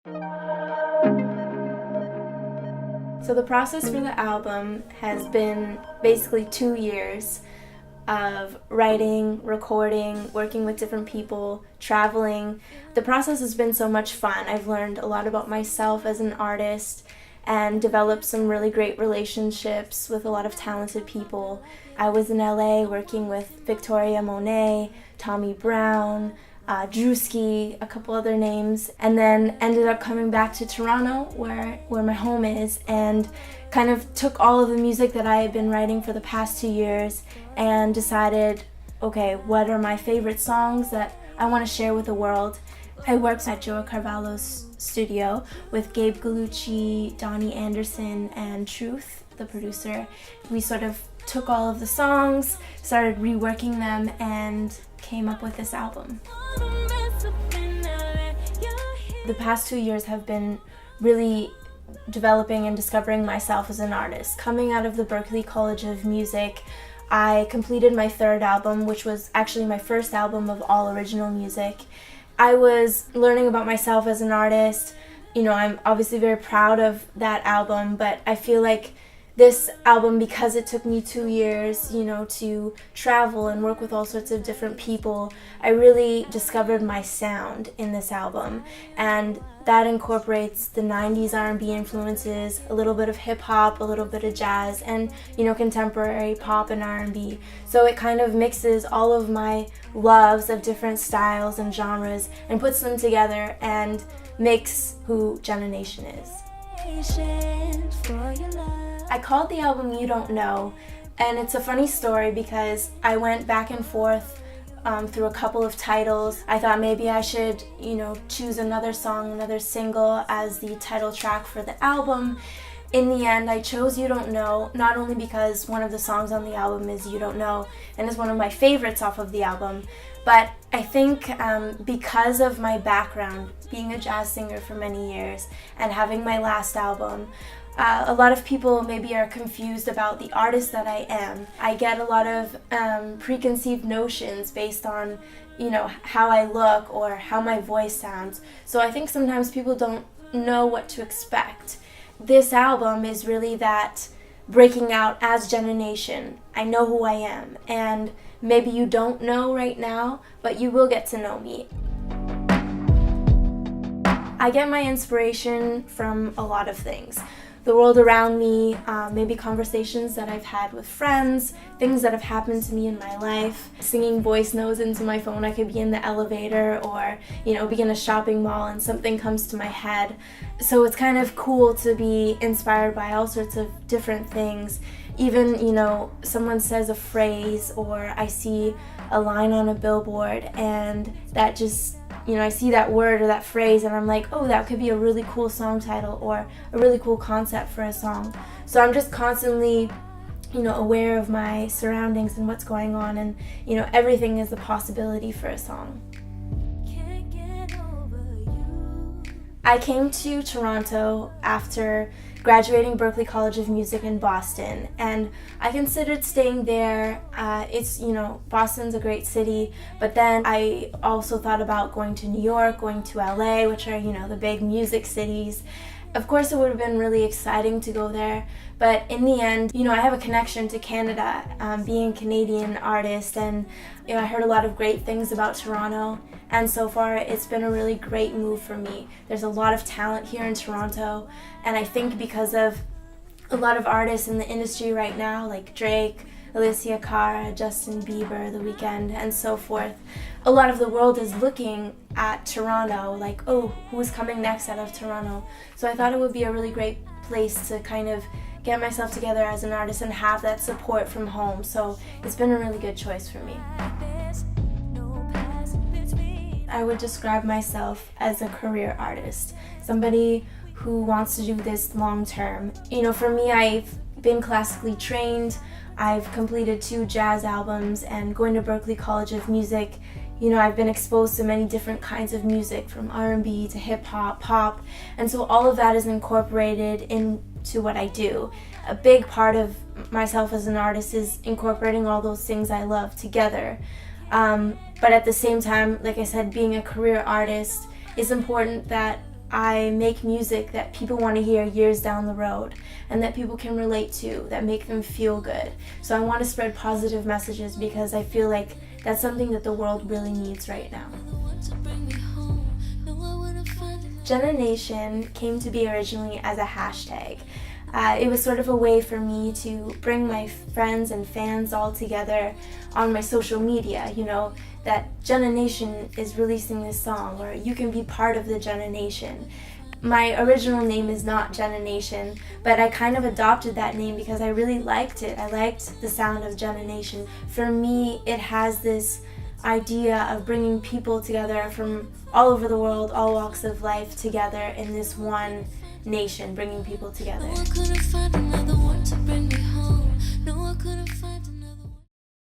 So the process for the album has been basically 2 years of writing, recording, working with different people, traveling. The process has been so much fun. I've learned a lot about myself as an artist and developed some really great relationships with a lot of talented people. I was in LA working with Victoria Monet, Tommy Brown, Drewski, a couple other names, and then ended up coming back to Toronto where my home is, and kind of took all of the music that I had been writing for the past 2 years and decided, okay, what are my favorite songs that I want to share with the world? I worked at Joe Carvalho's studio with Gabe Gallucci, Donny Anderson, and Trvth, the producer. We sort of took all of the songs, started reworking them, and came up with this album. The past 2 years have been really developing and discovering myself as an artist. Coming out of the Berklee College of Music, I completed my 3rd album, which was actually my first album of all original music. I was learning about myself as an artist. You know, I'm obviously very proud of that album, but I feel like this album, because it took me 2 years, you know, to travel and work with all sorts of different people, I really discovered my sound in this album. And that incorporates the 90s R&B influences, a little bit of hip-hop, a little bit of jazz, and, you know, contemporary pop and R&B. So it kind of mixes all of my loves of different styles and genres and puts them together and makes who JENNA Nation is. I called the album You Don't Know, and it's a funny story because I went back and forth through a couple of titles. I thought maybe I should, you know, choose another song, another single as the title track for the album. In the end, I chose You Don't Know, not only because one of the songs on the album is You Don't Know, and is one of my favorites off of the album, but I think because of my background, being a jazz singer for many years and having my last album, a lot of people maybe are confused about the artist that I am. I get a lot of preconceived notions based on, you know, how I look or how my voice sounds. So I think sometimes people don't know what to expect. This album is really that breaking out as JENNA Nation. I know who I am, and maybe you don't know right now, but you will get to know me. I get my inspiration from a lot of things. The world around me, maybe conversations that I've had with friends, things that have happened to me in my life, singing voice notes into my phone. I could be in the elevator or, you know, be in a shopping mall and something comes to my head. So it's kind of cool to be inspired by all sorts of different things. Even, you know, someone says a phrase or I see a line on a billboard and that just, you know, I see that word or that phrase and I'm like, oh, that could be a really cool song title or a really cool concept for a song. So I'm just constantly, you know, aware of my surroundings and what's going on, and, you know, everything is a possibility for a song. I came to Toronto after graduating Berklee College of Music in Boston, and I considered staying there. It's, you know, Boston's a great city, but then I also thought about going to New York, going to LA, which are, you know, the big music cities. Of course, it would have been really exciting to go there, but in the end, you know, I have a connection to Canada, being a Canadian artist, and, you know, I heard a lot of great things about Toronto, and so far it's been a really great move for me. There's a lot of talent here in Toronto, and I think because of a lot of artists in the industry right now, like Drake, Alicia Cara, Justin Bieber, The Weeknd, and so forth, a lot of the world is looking at Toronto like, oh, who's coming next out of Toronto? So I thought it would be a really great place to kind of get myself together as an artist and have that support from home. So it's been a really good choice for me. I would describe myself as a career artist, somebody who wants to do this long term. You know, for me, I've been classically trained, I've completed 2 jazz albums, and going to Berklee College of Music, you know, I've been exposed to many different kinds of music, from R&B to hip-hop, pop, and so all of that is incorporated into what I do. A big part of myself as an artist is incorporating all those things I love together. But at the same time, like I said, being a career artist, it's important that I make music that people want to hear years down the road and that people can relate to, that make them feel good. So I want to spread positive messages because I feel like that's something that the world really needs right now. JENNA Nation came to be originally as a hashtag. It was sort of a way for me to bring my friends and fans all together on my social media, you know, that JENNA Nation is releasing this song, or you can be part of the JENNA Nation. My original name is not JENNA Nation, but I kind of adopted that name because I really liked it. I liked the sound of JENNA Nation. For me, it has this idea of bringing people together from all over the world, all walks of life together in this one nation, bringing people together. No, I couldn't find another one to bring me home. No, I couldn't